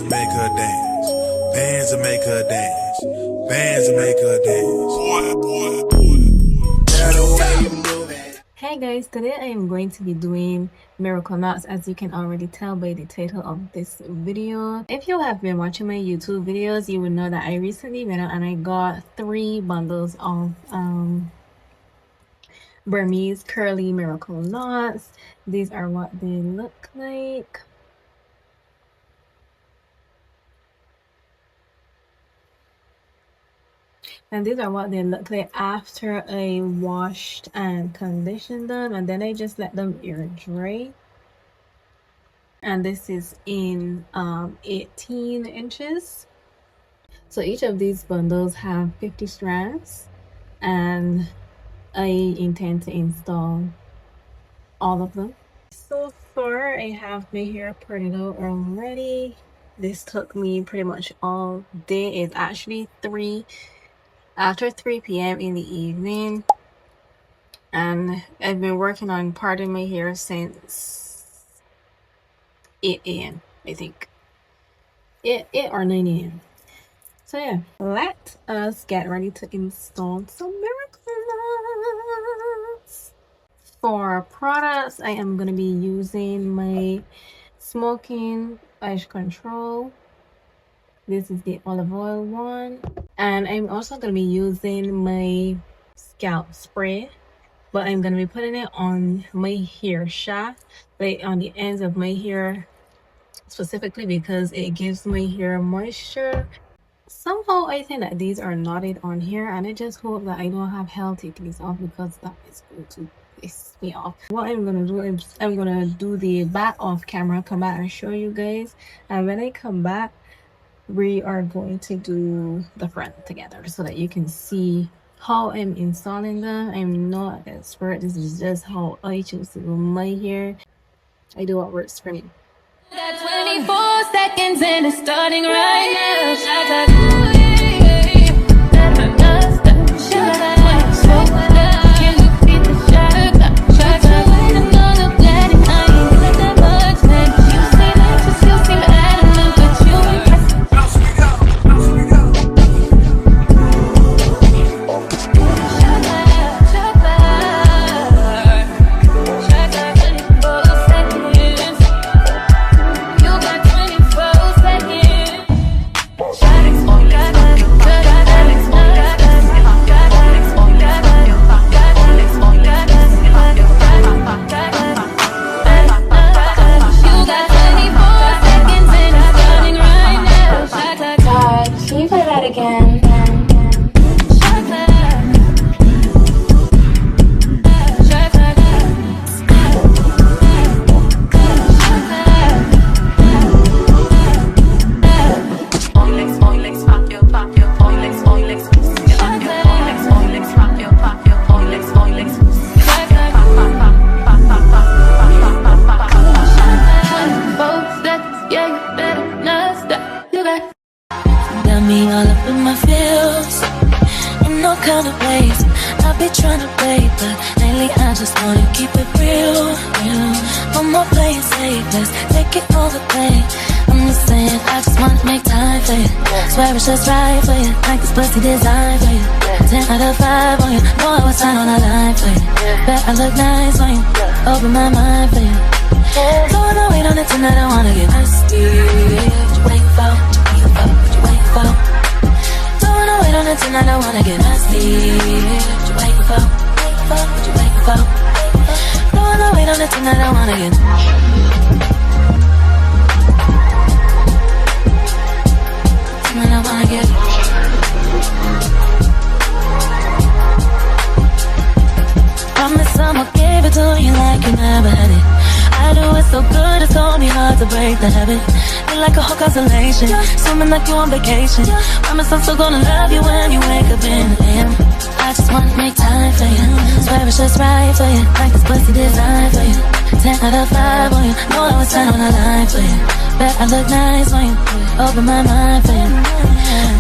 will make her dance. Bands will make her dance. Bands will make her dance. Hey guys, today I am going to be doing miracle knots, as you can already tell by the title of this video. If you have been watching my YouTube videos, you would know that I recently went out and I got 3 bundles of Burmese curly miracle knots. These are what they look like. And these are what they look like after I washed and conditioned them, and then I just let them air dry. And this is in 18 inches. So each of these bundles have 50 strands, and I intend to install all of them. So far I have my hair parted out already. This took me pretty much all day. It's actually after 3 p.m. in the evening, and I've been working on parting my hair since 8 a.m. I think 8 or 9 a.m. So yeah, let us get ready to install some miracle knots. For products, I am going to be using my smoking edge control. This is the olive oil one, and I'm also going to be using my scalp spray, but I'm going to be putting it on my hair shaft, like on the ends of my hair specifically, because it gives my hair moisture. Somehow I think that these are knotted on here, and I just hope that I don't have hell take these off, because that is going to piss me off. What I'm going to do is I'm going to do the back off camera, come back and show you guys, and when I come back we are going to do the front together so that you can see how I'm installing them. I'm not an expert. This is just how I choose to do my hair. I do what works for me. Got 24 seconds and it's starting right me all up in my feels, in no kind of ways. I be trying to play, but lately I just wanna keep it real. No more playing safe, let's take it all the way. I'm just saying, I just wanna make time for you. Swear it's just right for you, like this pussy designed for you. 10 out of 5 on you, know I was sign on the line for you. Bet I look nice on you, open my mind for you. Don't wanna wait on it tonight, I wanna get nasty. What you waiting for? What you waiting for? Don't wanna wait on it tonight, I wanna get nasty. What you waiting for? What you waiting for? Don't wanna wait on it tonight, I wanna get tonight, I wanna get promise I'ma give it to you like you never had it. I do it so good, it's gonna be hard to break the habit. You're like a whole constellation, swimming like you on vacation. Promise I'm still gonna love you when you wake up in the AM. I just wanna make time for you, swear it's just right for you, like this pussy designed for you. 10 out of 5 on you, know I was sign on the line for you. Bet I look nice on you, open my mind for you.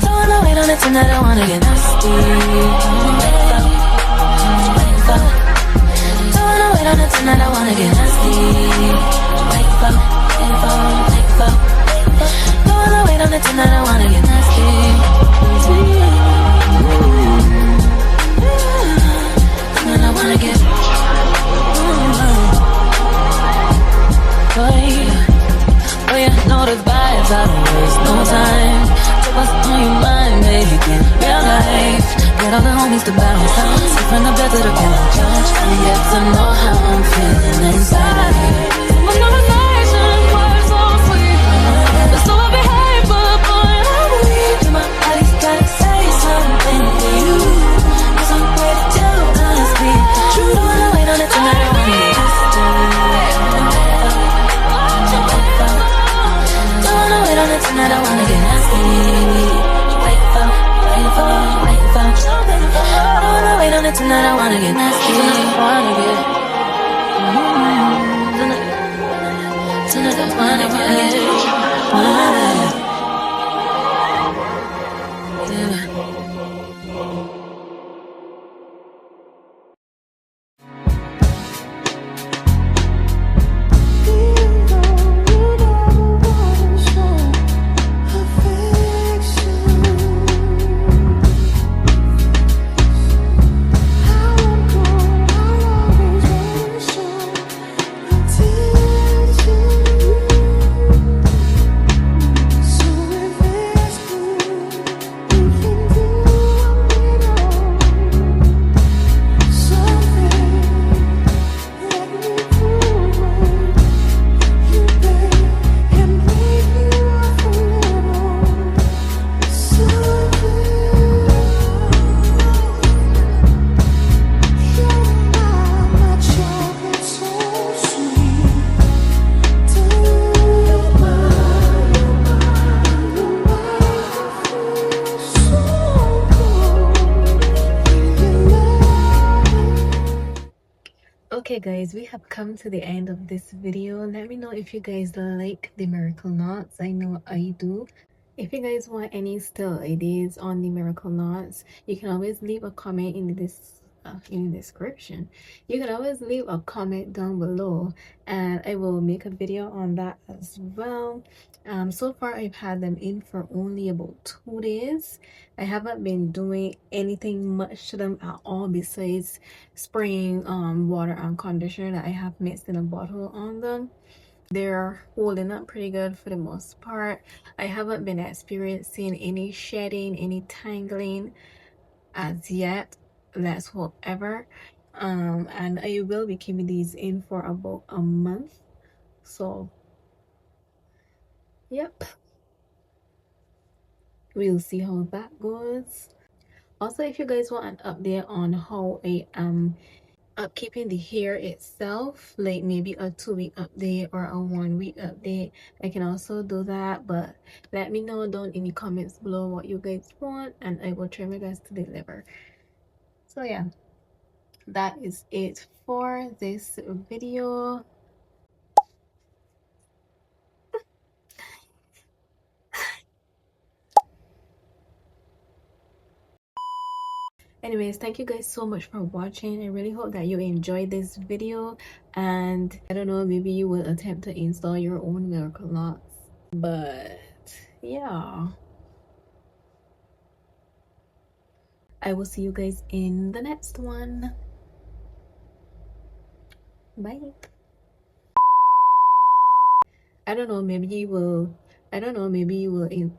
Don't wanna wait on it tonight, I wanna get nasty. Don't wanna wait on it tonight, I wanna get nasty. Wait for. Don't wanna know the vibes, I don't waste no time. So what's on your mind, baby, in real life? Get all the homies to bounce, sit from the bed to the couch, and get to know how I'm feeling inside. My conversations were so sweet, but so I behave, but boy, I'm weak. My body's gotta say something to you. There's some way to tell us we true. Don't wanna wait on it tonight, I wanna get tonight, I wanna get nasty. Wait for. I wanna wait on it tonight, I wanna get nasty. Tonight I wanna Okay guys, we have come to the end of this video. Let me know if you guys like the miracle knots. I know I do. If you guys want any still ideas on the miracle knots, you can always leave a comment in the description. You can always leave a comment down below and I will make a video on that as well. So far I've had them in for only about 2 days. I haven't been doing anything much to them at all besides spraying water and conditioner that I have mixed in a bottle on them. They're holding up pretty good for the most part. I haven't been experiencing any shedding, any tangling as yet. Let's hope ever. And I will be keeping these in for about a month. So yep, we'll see how that goes. Also, if you guys want an update on how I am keeping the hair itself, like maybe a 2-week update or a 1-week update, I can also do that. But let me know down in the comments below what you guys want and I will try my best to deliver. So yeah, that is it for this video. Anyways, thank you guys so much for watching. I really hope that you enjoyed this video, and I don't know, maybe you will attempt to install your own miracle knots. But yeah, I will see you guys in the next one. Bye. I don't know, maybe you will in